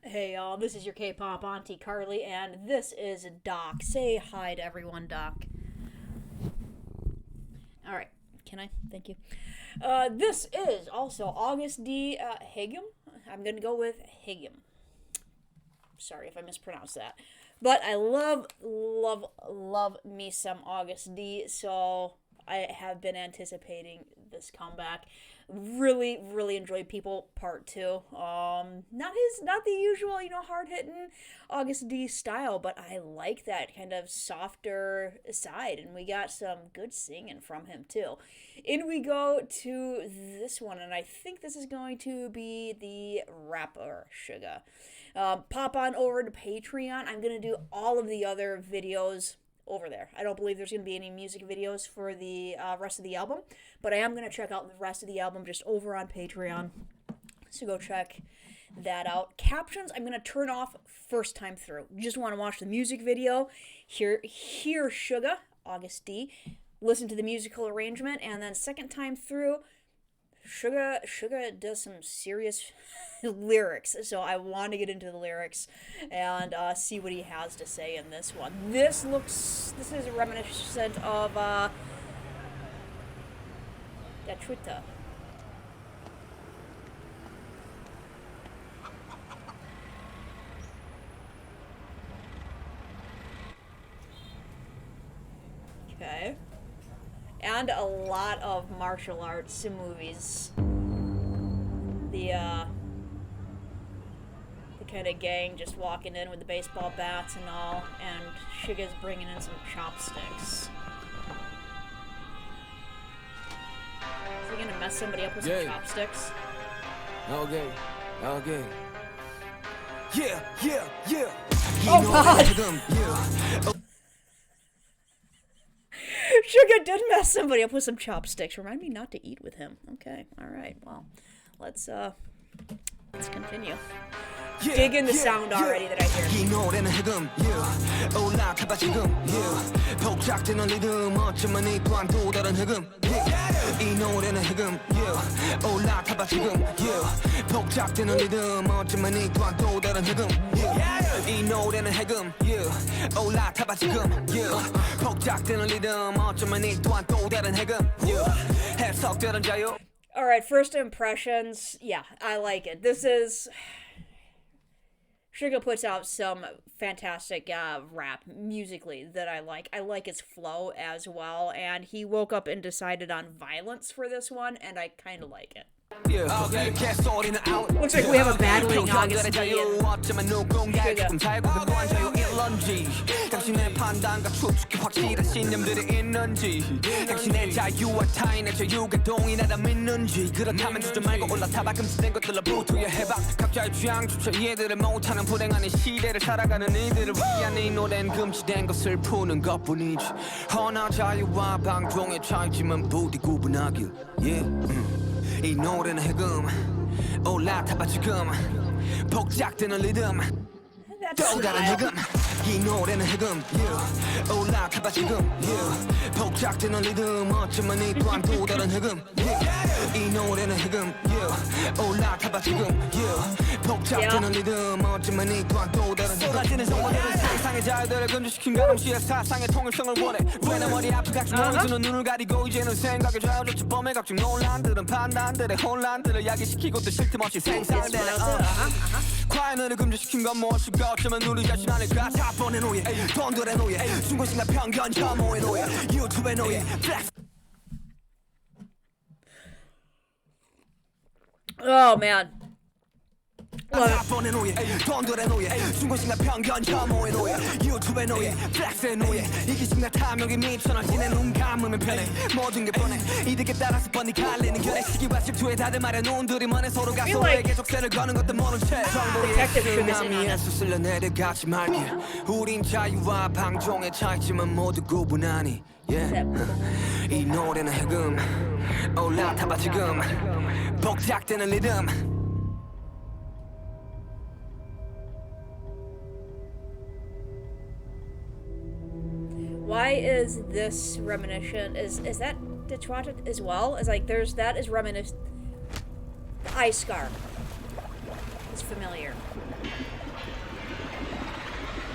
Hey y'all, this is your K-pop auntie Carly, and this is Doc. Say hi to everyone, Doc. Alright, can I? Thank you. This is also August D. Haegeum. I'm gonna go with Haegeum. Sorry if I mispronounced that. But I love me some August D, so I have been anticipating this comeback. Really enjoyed People Part 2. Not the usual, hard-hitting August D style, but I like that kind of softer side, and we got some good singing from him too. In we go to this one, and I think this is going to be the rapper Suga. Pop on over to Patreon. I'm going to do all of the other videos over there. I don't believe there's going to be any music videos for the rest of the album, but I am going to check out the rest of the album just over on Patreon, so go check that out. Captions, I'm going to turn off first time through. You just want to watch the music video, hear Suga, August D, listen to the musical arrangement, and then second time through, Suga does some serious lyrics, so I want to get into the lyrics and see what he has to say in this one. This is reminiscent of Twitter. Okay. And a lot of martial arts movies. The kind of gang just walking in with the baseball bats and all, and Suga's bringing in some chopsticks. Is he gonna mess somebody up with some chopsticks? Okay. Yeah. Oh God! Suga did mess somebody up with some chopsticks. Remind me not to eat with him. Okay, alright, well, let's continue. Dig in the sound already that I hear. Alright, first impressions. Yeah, I like it. This is... Suga puts out some fantastic rap musically that I like. I like his flow as well, and he woke up and decided on violence for this one, and I kind of like it. Looks like we have a battling August D and 당신의 판단과 추측이 확실한 신념들이 있는지 당신의 자유와 타인의 자유가 동일하다 믿는지 그렇다면 주저 말고 올라타봐 금지된 것들로 부투여해봐 각자의 취향조차 이해들을 못하는 불행한 이 시대를 살아가는 이들을 위한 이 노래는 금지된 것을 푸는 것뿐이지 허나 자유와 방종의 차이지만 부디 구분하길 이 노래는 해금 올라타봐 지금 복작되는 리듬 또 다른 해금 이 노래는 해금 올라타봐 지금 복작되는 리듬 어쩌면 이 또한 또 다른 해금 이 노래는 해금 올라타봐 지금 복작되는 리듬 어쩌면 이 또한 또 다른 해금 쏟아지는 정보들은 상상의 자유들을 금지시킨 가동시의 사상의 통일성을 원해 왜 내 머리 앞에 각종 노이즈는 눈을 가리고 이제는 생각에 좌우졌지 범의 각종 논란들은 판단들의 혼란들을 야기시키고 또 쉴 틈 없이 생산되는 과연을 금지시킨 건 무엇일까 어쩌면 우리 자신 아닐까 사본의 노예 돈들의 노예 중고심과 편견 혐오의 노예 유튜브의 노예 Oh man. 사본의 노예 돈들의 노예 중고심과 편견 혐오의 노예 유튜브의 노예 플렉스의 노예 이기심과 탐욕이 미쳐널지내 눈 감으면 편해 모든 게 뻔해 이득에 따라서 뻔히 갈리는 결의 시기와 질투에 다들 말해 눈들이 먼해 서로가 서로에게 족쇄를 거는 것도 모른 채 정보의 쓰나미에서 쓸려 내려가지 말길 우린 자유와 방종의 차이지만 모두 구분하니 이 노래는 해금 올라타봐 지금 복작되는 리듬 Why is this reminiscent? Is that Detroit as well? Is like that is reminiscent. The eye scar. It's familiar.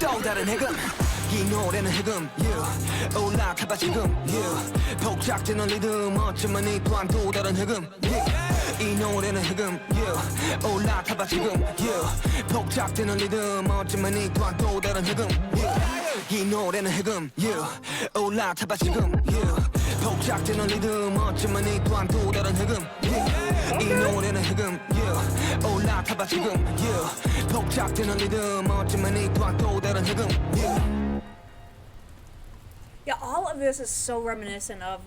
또 다른 해금 이 노래는 해금 yeah. 올라타봐 지금 yeah. 복잡되는 리듬 어쩌면 이 또한 또 다른 해금 yeah. 이 노래는 해금 yeah. 올라타봐 지금 yeah. 복잡되는 리듬 어쩌면 이 또한 또 다른 해금 yeah. 이 노래는 해금 yeah. 올라타봐 지금 yeah. 복잡되는 리듬 어쩌면 이 또한 또 다른 해금 yeah. 이 노래는 해금 yeah. 올라타봐 지금 yeah. 복잡되는 리듬 어쩌면 이 또한 또 다른 해금 yeah. Yeah, all of this is so reminiscent of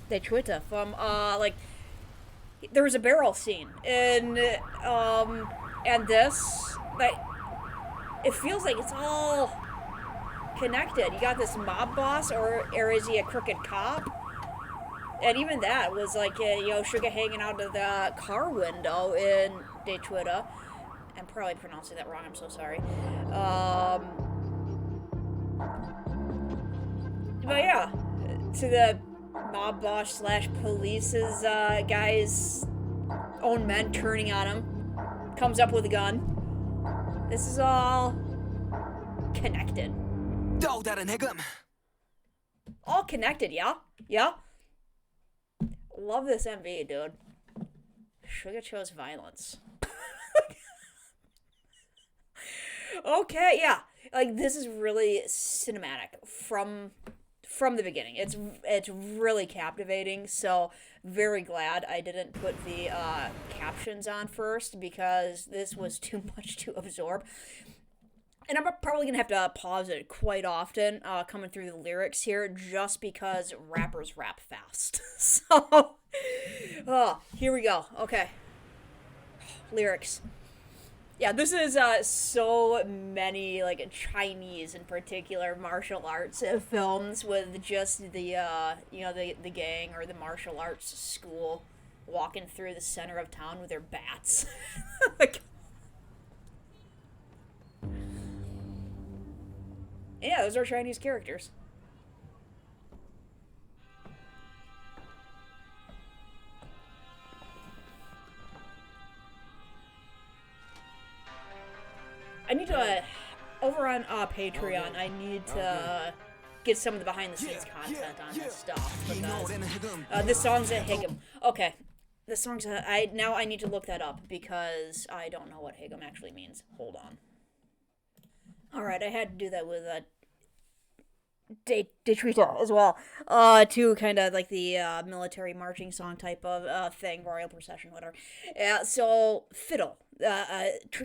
De Twitter from like there was a barrel scene and this like it feels like it's all connected. You got this mob boss or is he a crooked cop? And even that was like Suga hanging out of the car window in De Twitter. I'm probably pronouncing that wrong. I'm so sorry. But yeah, to the mob boss / police's guy's own men turning on him, comes up with a gun. This is all connected. 또 다른 해금 All connected, yeah? Yeah? Love this MV, dude. Suga chose violence. Okay, yeah. Like, this is really cinematic from the beginning. It's really captivating, so very glad I didn't put the captions on first because this was too much to absorb. And I'm probably going to have to pause it quite often coming through the lyrics here just because rappers rap fast. So, here we go. Okay. Lyrics. Yeah, this is so many, like, Chinese in particular martial arts films with just the gang or the martial arts school walking through the center of town with their bats. Like, yeah, those are Chinese characters. I need to, over on Patreon, I need to get some of the behind-the-scenes content on this stuff, because this song's a Haegeum. Okay, this song's I need to look that up, because I don't know what Haegeum actually means. Hold on. Alright, I had to do that with Detrita as well, to kind of like the military marching song type of thing, royal procession, whatever. So, fiddle.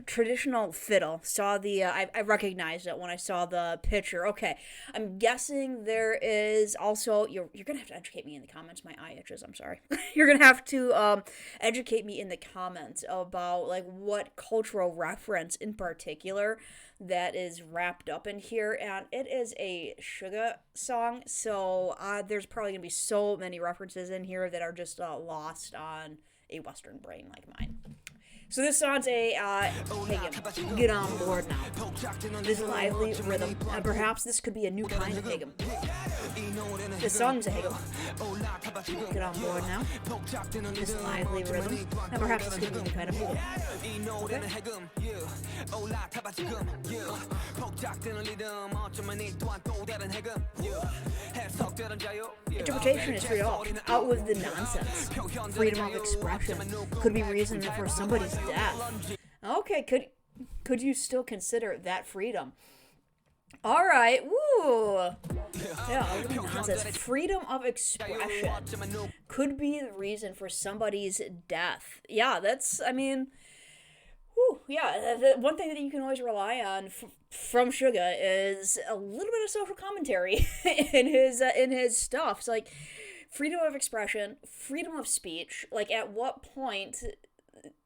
Traditional fiddle. Saw the I recognized it when I saw the picture. Okay, I'm guessing there is also you're gonna have to educate me in the comments. My eye itches. I'm sorry. You're gonna have to educate me in the comments about like what cultural reference in particular that is wrapped up in here, and it is a Suga song. So there's probably gonna be so many references in here that are just lost on a Western brain like mine. So this song's a Haegeum. Get on board now. This lively rhythm, and perhaps this could be a new kind of Haegeum. This song's a Haegeum. Get on board now. This lively rhythm, and perhaps this could be a new kind of Haegeum. Interpretation is free off. Out with the nonsense. Freedom of expression could be reason for somebody's death. Okay, could you still consider that freedom? All right, woo. Yeah, nonsense. Freedom of expression could be the reason for somebody's death. Yeah, that's, I mean, whew, yeah, the one thing that you can always rely on from Suga is a little bit of social commentary in his stuff. It's like freedom of expression, freedom of speech. Like, at what point,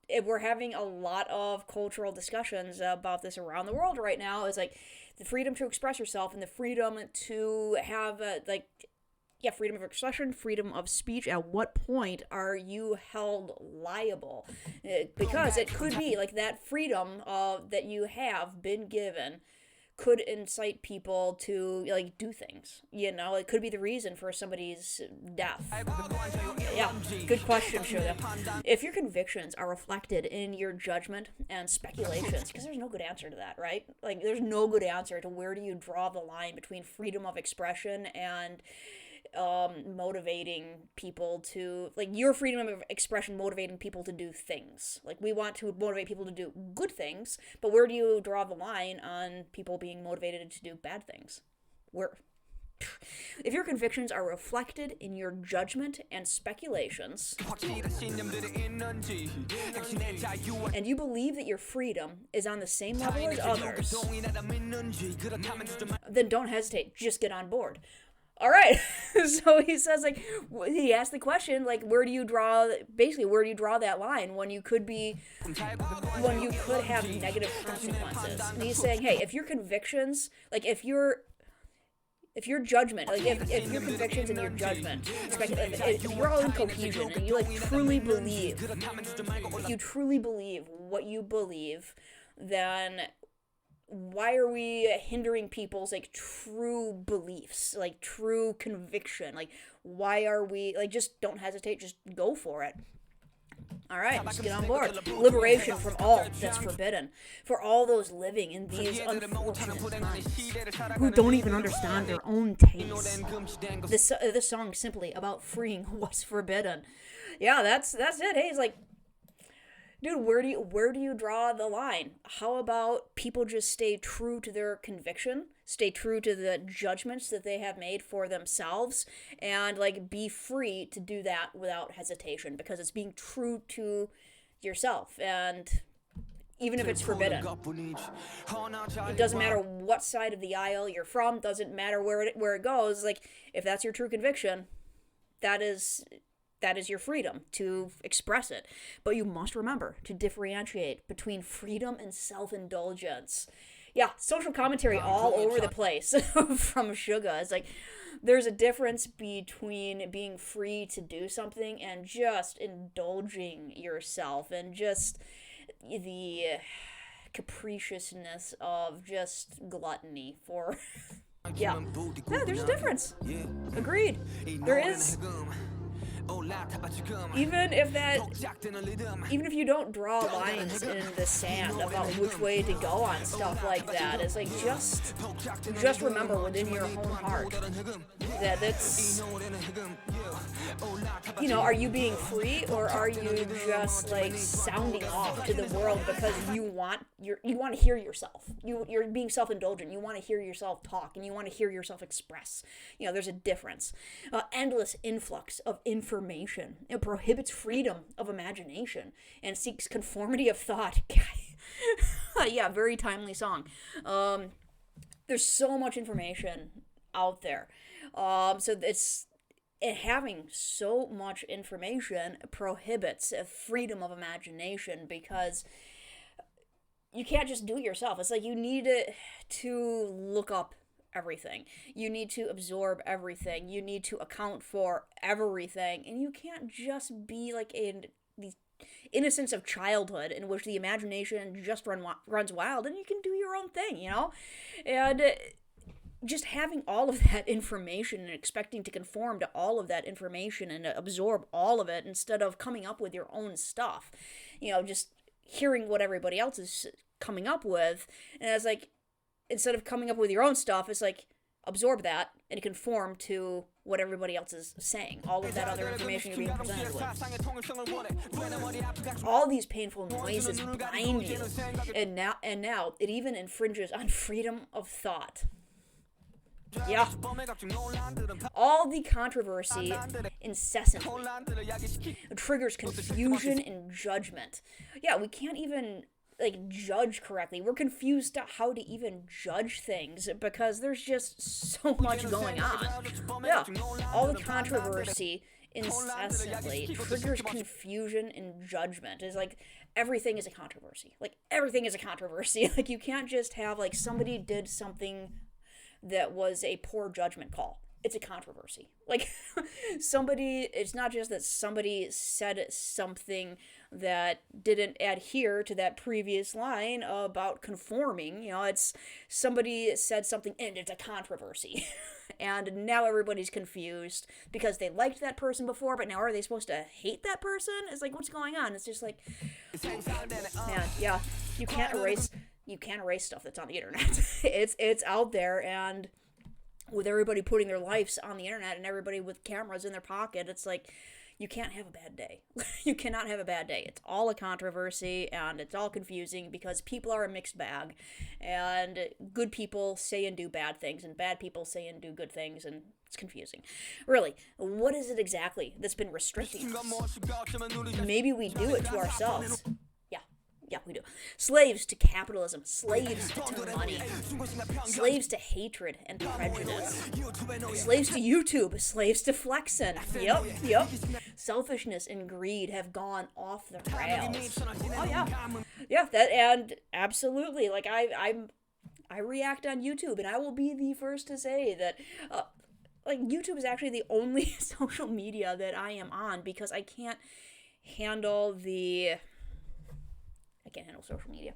if we're having a lot of cultural discussions about this around the world right now, is like the freedom to express yourself and the freedom to have freedom of expression, freedom of speech. At what point are you held liable? Because it could be like that freedom that you have been given could incite people to, like, do things. You know, it could be the reason for somebody's death. Yeah, good question, Suga. If your convictions are reflected in your judgment and speculations, because there's no good answer to that, right? Like, there's no good answer to where do you draw the line between freedom of expression and motivating people to, like, your freedom of expression motivating people to do things. Like, we want to motivate people to do good things, but where do you draw the line on people being motivated to do bad things? Where? If your convictions are reflected in your judgment and speculations, and you believe that your freedom is on the same level as others, then don't hesitate, just get on board. All right. So he says, like, he asked the question, like, where do you draw that line when you could have negative consequences? And he's saying, hey, if your convictions, like, if your judgment, like, if your convictions and your judgment, if you're all in cohesion and you, like, truly believe what you believe, then why are we hindering people's, like, true beliefs, like, true conviction? Like, why are we, like, just don't hesitate, just go for it. All right, let's get on board. Liberation from all that's forbidden. For all those living in these unfortunate times who don't even understand their own tastes. This song is simply about freeing what's forbidden. Yeah, that's it. Hey, he's like, dude, where do you draw the line? How about people just stay true to their conviction, stay true to the judgments that they have made for themselves, and, like, be free to do that without hesitation, because it's being true to yourself, and even if it's forbidden. It doesn't matter what side of the aisle you're from, doesn't matter where it goes. Like, if that's your true conviction, that is your freedom to express it. But you must remember to differentiate between freedom and self-indulgence. Yeah, social commentary all over the place from Suga. It's like, there's a difference between being free to do something and just indulging yourself and just the capriciousness of just gluttony for... Yeah, there's a difference. Agreed. There is... Even if you don't draw lines in the sand about which way to go on stuff like that, it's like, just remember within your own heart that it's, you know, are you being free, or are you just, like, sounding off to the world because you want to hear yourself? You're being self-indulgent. You want to hear yourself talk, and you want to hear yourself express. You know, there's a difference. Endless influx of information. It prohibits freedom of imagination and seeks conformity of thought. Yeah, very timely song. There's so much information out there. So having so much information prohibits freedom of imagination, because you can't just do it yourself. It's like, you need to look up everything. You need to absorb everything. You need to account for everything. And you can't just be like in the innocence of childhood in which the imagination just runs wild and you can do your own thing, you know? And just having all of that information and expecting to conform to all of that information and absorb all of it instead of coming up with your own stuff. You know, just hearing what everybody else is coming up with. And it's like, instead of coming up with your own stuff, it's like, absorb that and conform to what everybody else is saying. All of that other information you're being presented with. All these painful noises bind you. And now it even infringes on freedom of thought. Yeah. All the controversy incessantly triggers confusion and judgment. Yeah, we can't even, like, judge correctly. We're confused how to even judge things because there's just so much going on. Yeah, all the controversy incessantly triggers confusion and judgment. It's like, everything is a controversy. Like, everything is a controversy. Like, you can't just have, like, somebody did something that was a poor judgment call. It's a controversy. Like, it's not just that somebody said something that didn't adhere to that previous line about conforming. You know, it's somebody said something and it's a controversy. And now everybody's confused because they liked that person before, but now are they supposed to hate that person? It's like, what's going on? It's just like, man, yeah, you can't erase stuff that's on the internet. It's out there, and with everybody putting their lives on the internet and everybody with cameras in their pocket, it's like, you can't have a bad day. You cannot have a bad day. It's all a controversy, and it's all confusing because people are a mixed bag, and good people say and do bad things, and bad people say and do good things, and it's confusing. Really, what is it exactly that's been restricting us? Maybe we do it to ourselves. Yeah, we do. Slaves to capitalism, slaves to money, slaves to hatred and prejudice, slaves to YouTube, slaves to flexing. Yep. Selfishness and greed have gone off the rails. Oh yeah, that, and absolutely. Like I react on YouTube, and I will be the first to say that. Like, YouTube is actually the only social media that I am on because I can't handle social media.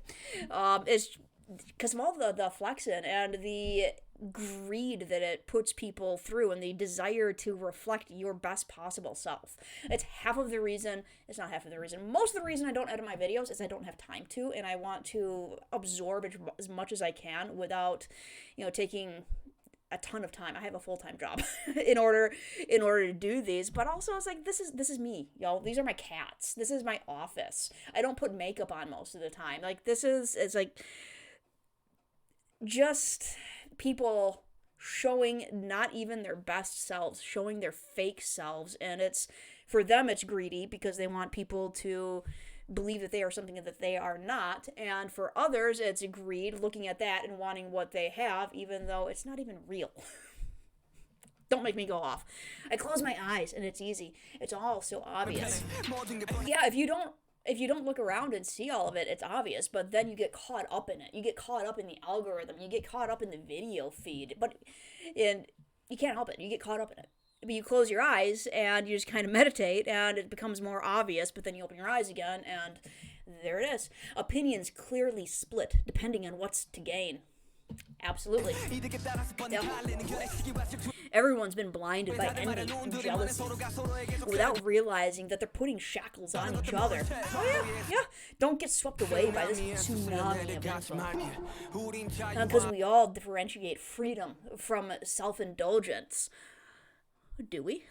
It's because of all the flexing and the greed that it puts people through, and the desire to reflect your best possible self. It's half of the reason. It's not half of the reason. Most of the reason I don't edit my videos is I don't have time to, and I want to absorb as much as I can without, taking a ton of time. I have a full-time job in order to do these, but also it's like, this is me, y'all. These are my cats. This is my office. I don't put makeup on most of the time. Like, it's like just people showing not even their best selves, showing their fake selves, and for them it's greedy because they want people to believe that they are something that they are not, and for others it's greed, looking at that and wanting what they have, even though it's not even real. Don't make me go off. I close my eyes and it's easy. It's all so obvious. Yeah, if you don't look around and see all of it, it's obvious, but then you get caught up in it. You get caught up in the algorithm. You get caught up in the video feed, and you can't help it. You get caught up in it. But you close your eyes and you just kind of meditate, and it becomes more obvious, but then you open your eyes again, and there it is. Opinions clearly split, depending on what's to gain. Absolutely. Yep. Everyone's been blinded by envy and jealousy without realizing that they're putting shackles on each other. Oh yeah. Don't get swept away by this tsunami of info. Because we all differentiate freedom from self-indulgence. Do we?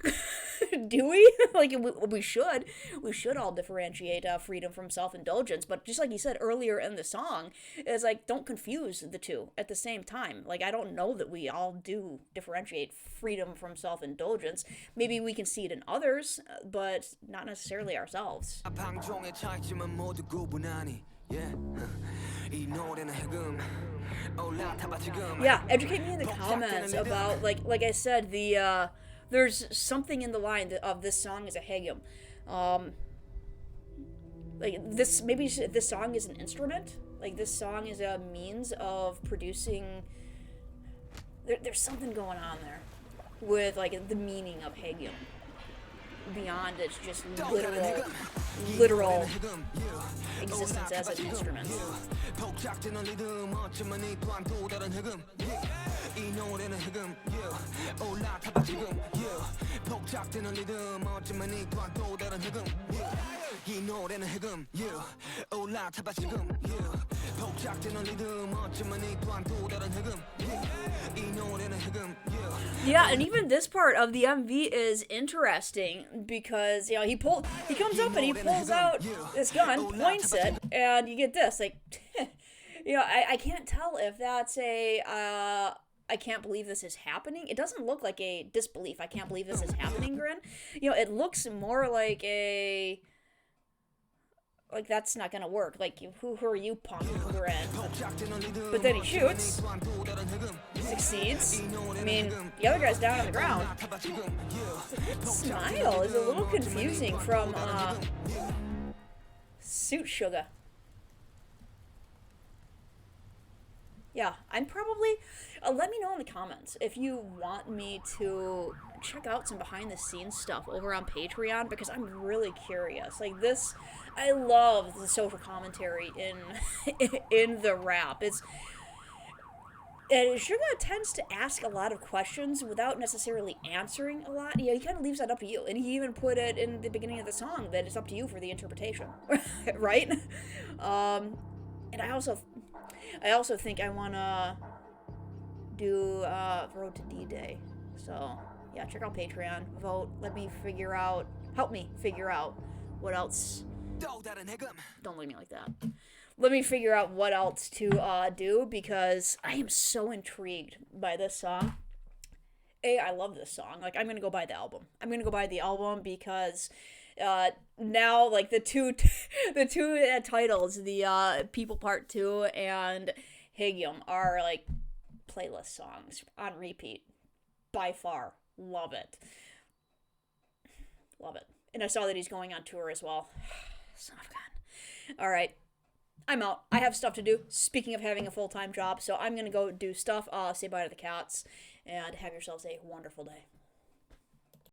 Do we? Like, we should. We should all differentiate freedom from self-indulgence. But just like you said earlier in the song, it's like, don't confuse the two at the same time. Like, I don't know that we all do differentiate freedom from self-indulgence. Maybe we can see it in others, but not necessarily ourselves. Yeah, educate me in the comments about, like I said, there's something in the line of this song is a Haegeum. Maybe this song is an instrument. Like, this song is a means of producing. There's something going on there with, like, the meaning of Haegeum beyond its just literal existence as an instrument. Yeah, and even this part of the MV is interesting because he comes up and he pulls out this gun, points it, and you get this, like, I can't tell if that's I can't believe this is happening. It doesn't look like a disbelief. I can't believe this is happening grin. It looks more like like, that's not gonna work. Like, who are you, punk grin? But then he shoots, succeeds. I mean, the other guy's down on the ground. The smile is a little confusing from Suit Suga. yeah, I'm probably. Let me know in the comments if you want me to check out some behind the scenes stuff over on Patreon because I'm really curious. Like this, I love the social commentary in in the rap. And Suga tends to ask a lot of questions without necessarily answering a lot. Yeah, he kind of leaves that up to you, and he even put it in the beginning of the song that it's up to you for the interpretation, right? And I also think I wanna do Road to D-Day. So yeah, check out Patreon, vote, help me figure out what else. Don't look at me like that. Let me figure out what else to do because I am so intrigued by this song. I love this song. Like, I'm gonna go buy the album. I'm gonna go buy the album because now, like the two titles, the People Part 2 and Haegeum, are like playlist songs on repeat by far. Love it. Love it. And I saw that he's going on tour as well. Son of a gun. All right. I'm out. I have stuff to do. Speaking of having a full-time job, so I'm going to go do stuff. Say bye to the cats, and have yourselves a wonderful day.